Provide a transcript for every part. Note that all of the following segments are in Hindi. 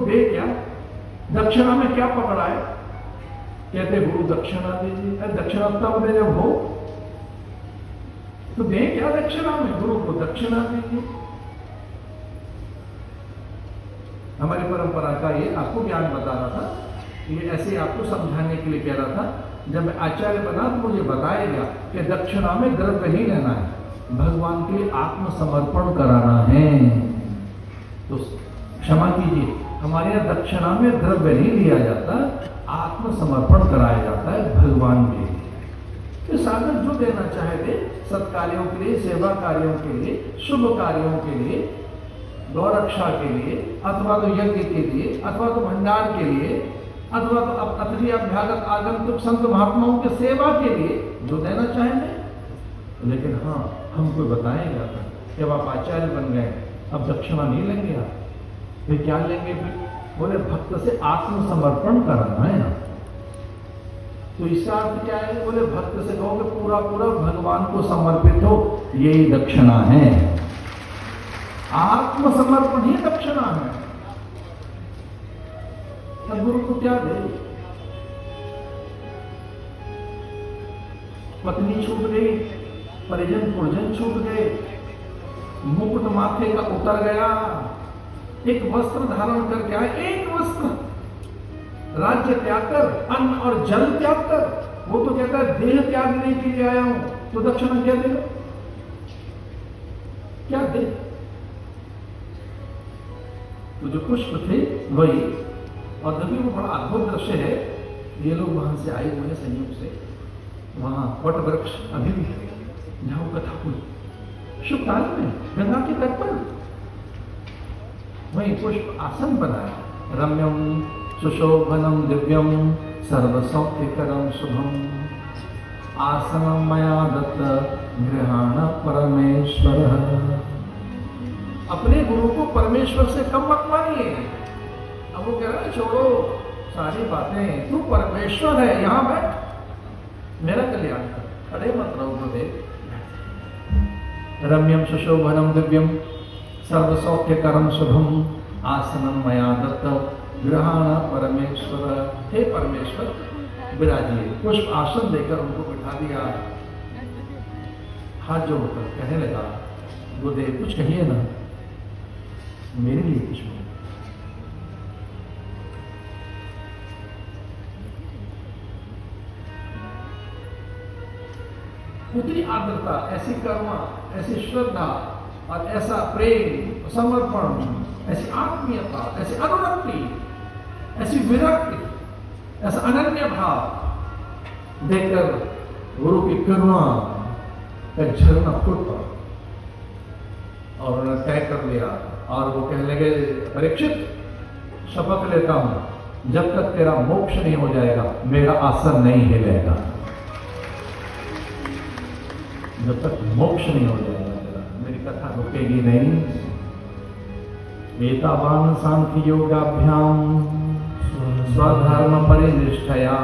दे क्या? दक्षिणा में क्या पकड़ा है? कहते गुरु दक्षिणा दीजिए। अरे दक्षिणा तब दे जब हो, तो दे क्या दक्षिणा में? गुरु को दक्षिणा दीजिए। हमारी परंपरा का ये आपको ज्ञान बता रहा था, ये ऐसे आपको समझाने के लिए कह रहा था। जब मैं आचार्य बना तो मुझे बताएगा कि दक्षिणा में द्रव्य ही लेना है, भगवान के लिए आत्मसमर्पण कराना है। तो क्षमा कीजिए, हमारे यहाँ दक्षिणा में द्रव्य नहीं लिया जाता, आत्मसमर्पण कराया जाता है भगवान के लिए। तो साधक जो देना चाहे दे, सत्कार्यों के लिए, सेवा कार्यों के लिए, शुभ कार्यों के लिए, गौरक्षा के लिए, अथवा तो यज्ञ के लिए, अथवा तो भंडार के लिए, अथवा तो अतिथि अभ्यागत आगंतुक संत महात्माओं की सेवा के लिए जो देना चाहेंगे। लेकिन हाँ, हमको बताएगा कि अब आप आचार्य बन गए, अब दक्षिणा नहीं लेंगे आप, फिर क्या लेंगे? फिर बोले भक्त से आत्मसमर्पण कराना है ना। तो इसका अर्थ क्या है? बोले भक्त से कहो कि पूरा पूरा भगवान को समर्पित हो, यही दक्षिणा है। आत्मसमर्पण ही दक्षिणा है। तब गुरु को क्या दे? पत्नी छूट गई, परिजन पुरजन छूट गए, मुकुट माथे का उतर गया, एक वस्त्र धारण करके आए, एक वस्त्र, राज्य त्याग कर, अन्न और जल त्याग कर, वो तो कहता है देह त्यागने के लिए आया हूं, तो दक्षिणा क्या देगा? क्या दे? तो जो पुष्प थे वही, और देखिए वो बड़ा अद्भुत दृश्य है। ये लोग वहां से आए हुए हैं संयोग से, वहां वट वृक्ष अभी भी है जहां वो कथा हुई शुभ काल में गंगा के तट पर, वही पुष्प आसन बनाया, रम्यम सुशोभनम दिव्यम सर्वसौख्यकरम शुभम आसनम मया दत्त गृहाण परमेश्वर। अपने गुरु को परमेश्वर से कम मत मानिए। अब वो कह रहा है छोड़ो सारी बातें, तू परमेश्वर है, यहां बैठ, मेरा कल्याण कर, खड़े मत रहो गुरुदेव। रम्यम सुशोभनम दिव्यम सर्वसौख्यकरम शुभम आसनम मया दत्त गृहाण परमेश्वर। हे परमेश्वर विराजिए। पुष्प आसन देकर उनको बिठा दिया, हाथ जोड़कर कहने लगा गुरुदेव कुछ कहिए ना, मेरे लिए कुछ बोलो। उतनी आर्द्रता, ऐसी करुणा, ऐसी श्रद्धा और ऐसा प्रेम, समर्पण, ऐसी आत्मीयता, ऐसी अनुरक्ति, ऐसी विरक्ति, ऐसा अनन्य भाव देखकर गुरु की करुणा का झरना फूट पड़ा और उन्होंने तय कर लिया। और वो कहने लगे परीक्षित शपथ लेता हूं जब तक तेरा मोक्ष नहीं हो जाएगा मेरा आसन नहीं हिलेगा। जब तक मोक्ष नहीं हो जाएगा मेरी कथा रुकेगी नहीं। एतावान सांख्य योगाभ्याम स्वधर्म परिनिष्ठया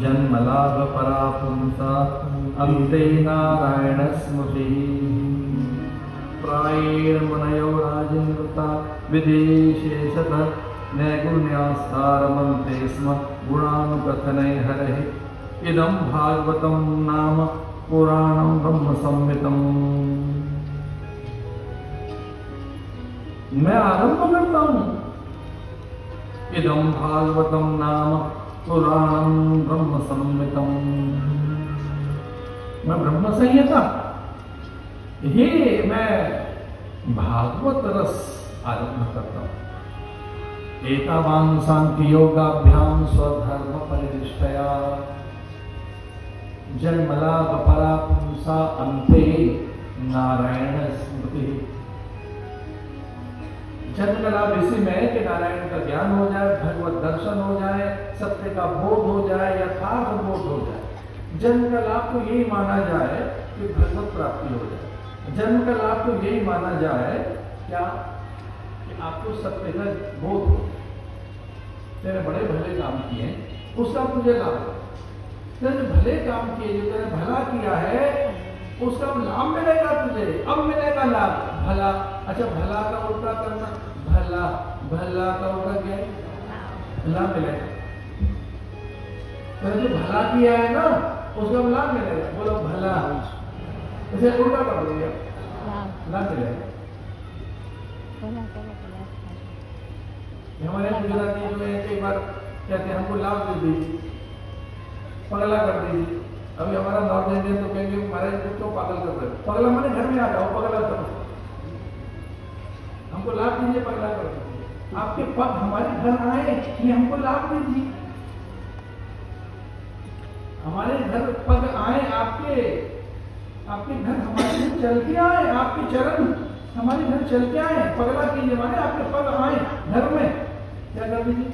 जन्म लाभ परा पुंसा अन्ते नारायण स्मृति प्रायेण मुनयो राजेन्द्रता विदेशेशतः नैगुण्यास्तारमन्ते स्म गुणानुकथनै हरेः इदं भागवतं नाम पुराणं ब्रह्म संहितम्। मैं आरंभ करता हूं, इदं भागवतं नाम पुराणं ब्रह्म संहितम्। मैं ब्रह्म संहिता, ये मैं भागवत रस आरंभ करता हूं। एतावान सांख्य योगाभ्याम स्वधर्म परिनिष्ठया जन्मलाभ परा पुंसा अन्ते नारायण स्मृति। जन्म लाभ इसी में है कि नारायण का ज्ञान हो जाए, भगवत दर्शन हो जाए, सत्य का बोध हो जाए, यथार्थ बोध हो जाए। जन्म का लाभ तो यही माना जाए कि भगवत प्राप्ति हो जाए। जन्म का लाभ तो यही माना जाए क्या कि आपको सत्य का बोध हो। तेरे बड़े भले काम किए उसका तुझे लाभ हो। तेरे भले काम किए, जो तेरे भला किया है उसका लाभ मिलेगा तुझे। अब मिलेगा लाभ, भला। अच्छा भला का उल्टा करना, भला भला, भला का होगा क्या है? लाभ मिलेगा। तो जो भला किया है ना उसका लाभ मिलेगा। बोलो भला, इसे उल्टा कर दो, लाभ मिलेगा। हमारे गुजराती जो है कई बार कहते हैं हमको लाभ दे दीजिए, पगला कर दीजिए। अभी हमारा नॉर्थ इंडियन तो कहेंगे महाराज को क्यों पागल कर रहे हो? पगला माने घर में आ जाओ, पगला करो, हमको लाभ दीजिए, पगला कर दीजिए। आपके पग हमारे घर आए, ये हमको लाभ दीजिए। हमारे घर पग आए, आपके घर हमारे घर चल के आए, आपके चरण हमारे घर चल के आए, पगला कीजिए माने आपके पग आए घर में, क्या कर दीजिए?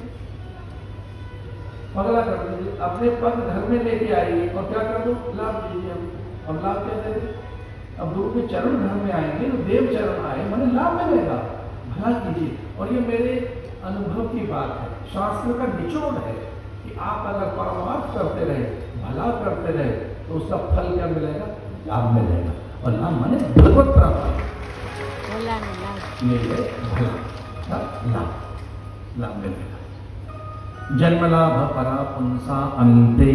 पगला कर दीजिए। अपने पग घर में लेके आइए और क्या कर दो? लाभ दीजिए हमको। अब लाभ क्या देंगे? अब गुरु के चरण घर में आएंगे तो देव चरण आए माने लाभ मिलेगा, भला कीजिए। और ये मेरे अनुभव की बात है, शास्त्र का निचोड़ है कि आप अगर परमार्थ करते रहे, भला करते रहे तो उसका फल क्या मिलेगा? लाभ मिलेगा। और लाभ माने भगवत प्राप्ति, ये है भला, लाभ मिलेगा। जन्म लाभ परा पुंसा अंते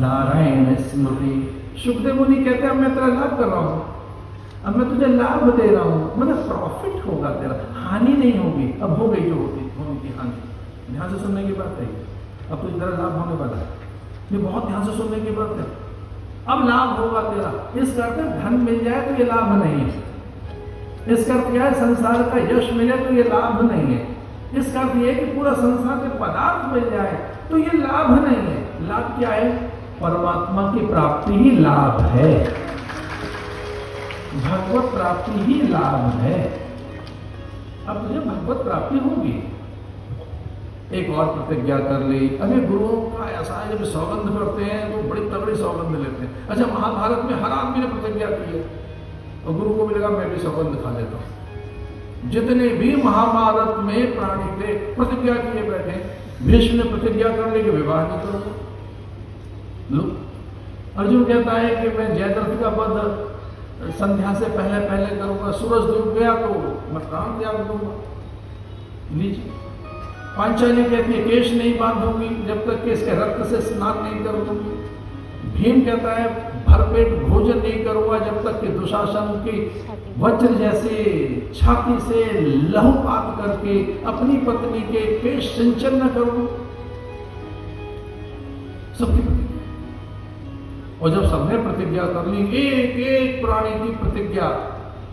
नारायण स्मृति। सुखदेव मुनि कहते हैं अब मैं तेरा लाभ कर रहा हूं, अब मैं तुझे लाभ दे रहा हूं, मतलब प्रॉफिट होगा तेरा, हानि नहीं होगी। अब हो गई जो होनी थी हानि। ध्यान से सुनने की बात है, अब तो तेरा लाभ होने वाला है, ये बहुत ध्यान से सुनने की बात है। अब लाभ होगा तेरा, इस करते धन मिल जाए तो ये लाभ नहीं है, इस अर्थ क्या है? संसार का यश मिले तो ये लाभ नहीं है, इस अर्थ ये कि पूरा संसार के पदार्थ मिल जाए तो ये लाभ नहीं है। लाभ क्या है? परमात्मा की प्राप्ति ही लाभ है, भगवत प्राप्ति ही लाभ है। अब तुझे भगवत प्राप्ति होगी। एक और प्रतिज्ञा कर ली। अभी गुरुओं का ऐसा है जब सौगंध करते हैं तो बड़ी तगड़ी सौगंध लेते हैं। अच्छा, महाभारत में हर आदमी ने प्रतिज्ञा की है और गुरु को भी लगा मैं भी सौगंध खा लेता हूं। जितने भी महाभारत में प्राणी थे प्रतिज्ञा किए बैठे। भीष्म ने प्रतिज्ञा कर ली कि विवाह नहीं करूंगा। लो, अर्जुन कहता है कि मैं जयद्रथ का वध संध्या से पहले पहले करूंगा, सूरज डूब गया तो मैं प्राण त्याग दूंगा। लीजिए, पांचाली कहती है केश नहीं बांधूंगी जब तक कि इसके रक्त से स्नान नहीं कर दूंगी। भीम कहता है भरपेट भोजन नहीं करूंगा जब तक कि दुशासन की वज्र जैसे छाती से लहूपात करके अपनी पत्नी के केश सिंचन न करूं। सबकी प्रतिज्ञा। और जब सबने प्रतिज्ञा कर ली, एक एक प्राणी की प्रतिज्ञा,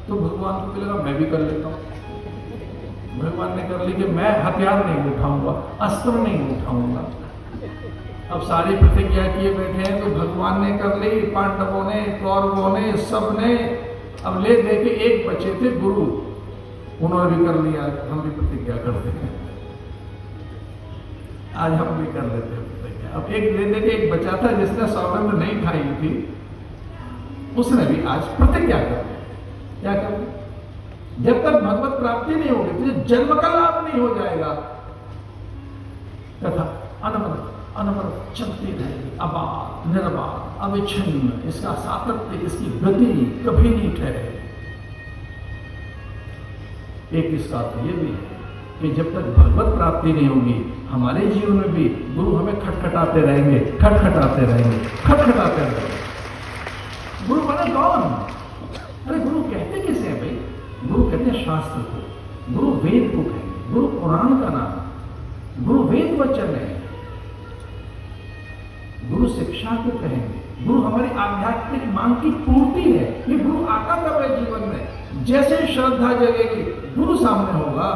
तो भगवान को लगा मैं भी कर लेता हूं। भगवान ने कर ली कि मैं हथियार नहीं उठाऊंगा, अस्त्र नहीं उठाऊंगा। अब सारी प्रतिज्ञा किए बैठे हैं तो भगवान ने कर ली, पांडवों ने, कौरवों ने, सब ने। अब ले दे के एक बचे थे गुरु, उन्होंने भी कर लिया। हम भी प्रतिज्ञा करते हैं, आज हम भी कर लेते हैं प्रतिज्ञा। अब एक ले दे के एक बचा था जिसने सौगंध नहीं खाई थी, उसने भी आज प्रतिज्ञा कर ली। क्या कर ली? जब तक भगवत प्राप्ति नहीं होगी तुझे जन्म का लाभ नहीं हो जाएगा। तथा अनवरत अनवरत चलती रहेगी, अबाध निर्बाध अविच्छिन्न, इसका सातत्य, इसकी गति कभी नहीं ठहरेगी। एक इसका तो ये भी है कि जब तक भगवत प्राप्ति नहीं होगी हमारे जीवन में भी गुरु हमें खटखटाते रहेंगे, खटखटाते रहेंगे, खटखटाते रहेंगे। गुरु माने कौन? अरे गुरु कहते किसे हैं भाई? गुरु कहते हैं शास्त्र को, गुरु वेद को कहेंगे, गुरु पुराण का नाम, गुरु वेद वचन है, गुरु शिक्षा को कहेंगे, गुरु हमारी आध्यात्मिक मांग की पूर्ति है। ये गुरु आता कब है जीवन में? जैसे श्रद्धा जगेगी, गुरु सामने होगा,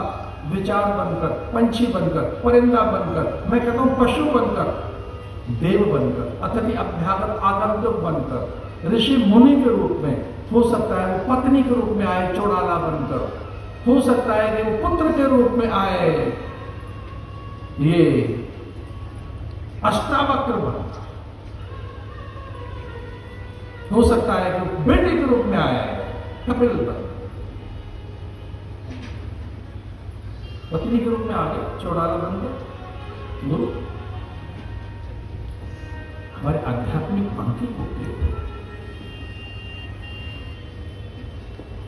विचार बनकर, पंछी बनकर, परिंदा बनकर, मैं कहता हूं पशु बनकर, देव बनकर, अतिथि अभ्यागत आगंतुक बनकर, ऋषि मुनि के रूप में, हो सकता है वो पत्नी के रूप में आए चौड़ाला बनकर, हो सकता है कि वो पुत्र के रूप में आए, ये अष्टावक्र बनकर, हो सकता है कि बेटे के रूप में आए कपिल बनकर, पत्नी के रूप में आ गए चौड़ाला बनकर। गुरु हमारे आध्यात्मिक मन की पूर्ति हो।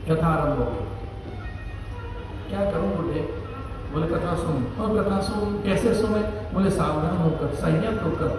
कथा आरंभ हो गई। क्या करूं बुढ़े? बोले कथा सुन। और कथा सुन कैसे सुने? बोले सावधान होकर, संयत होकर,